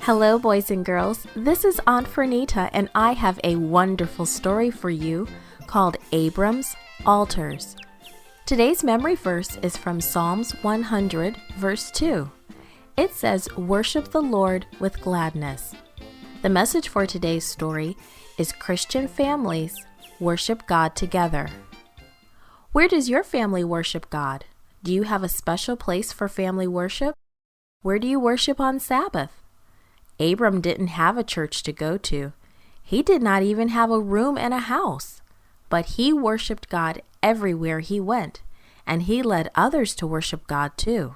Hello, boys and girls. This is Aunt Fernita, and I have a wonderful story for you called Abram's Altars. Today's memory verse is from Psalms 100, verse 2. It says, "Worship the Lord with gladness." The message for today's story is Christian families worship God together. Where does your family worship God? Do you have a special place for family worship? Where do you worship on Sabbath? Abram didn't have a church to go to. He did not even have a room in a house. But he worshiped God everywhere he went, and he led others to worship God too.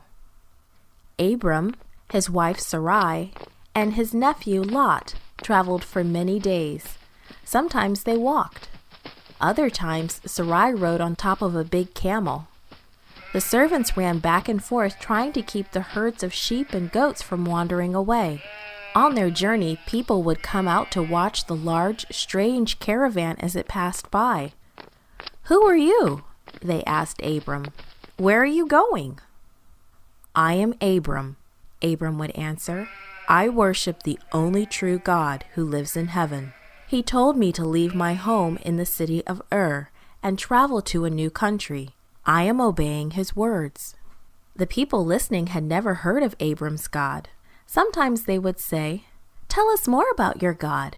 Abram, his wife Sarai, and his nephew Lot traveled for many days. Sometimes they walked. Other times, Sarai rode on top of a big camel. The servants ran back and forth trying to keep the herds of sheep and goats from wandering away. On their journey, people would come out to watch the large, strange caravan as it passed by. "Who are you?" they asked Abram. "Where are you going?" "I am Abram," Abram would answer. "I worship the only true God who lives in heaven. He told me to leave my home in the city of Ur and travel to a new country. I am obeying his words." The people listening had never heard of Abram's God. Sometimes they would say, "Tell us more about your God."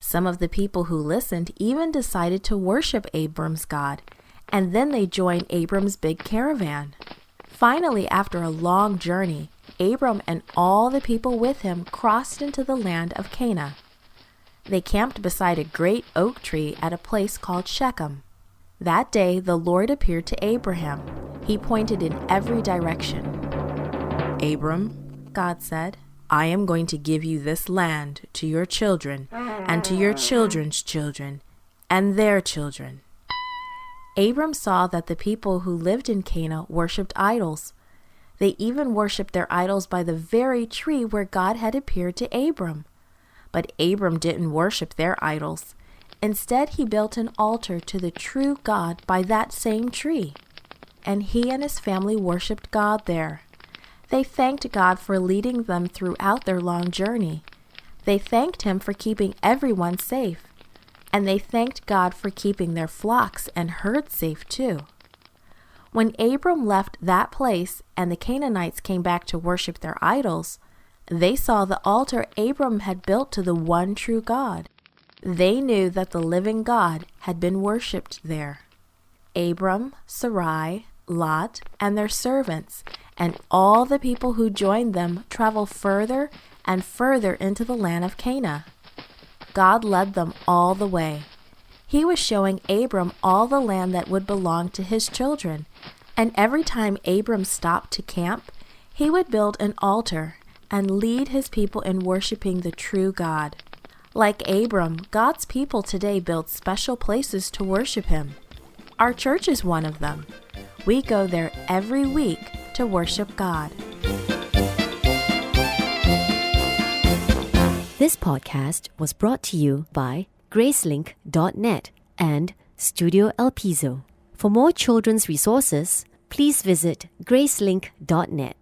Some of the people who listened even decided to worship Abram's God, and then they joined Abram's big caravan. Finally, after a long journey, Abram and all the people with him crossed into the land of Canaan. They camped beside a great oak tree at a place called Shechem. That day, the Lord appeared to Abraham. He pointed in every direction. "Abram," God said, "I am going to give you this land to your children and to your children's children and their children." Abram saw that the people who lived in Canaan worshipped idols. They even worshipped their idols by the very tree where God had appeared to Abram. But Abram didn't worship their idols. Instead, he built an altar to the true God by that same tree. And he and his family worshipped God there. They thanked God for leading them throughout their long journey. They thanked him for keeping everyone safe. And they thanked God for keeping their flocks and herds safe too. When Abram left that place and the Canaanites came back to worship their idols, they saw the altar Abram had built to the one true God. They knew that the living God had been worshipped there. Abram, Sarai, Lot, and their servants, and all the people who joined them traveled further and further into the land of Canaan. God led them all the way. He was showing Abram all the land that would belong to his children, and every time Abram stopped to camp, he would build an altar and lead his people in worshiping the true God. Like Abram, God's people today build special places to worship him. Our church is one of them. We go there every week to worship God. This podcast was brought to you by Gracelink.net and Studio El Piso. For more children's resources, please visit Gracelink.net.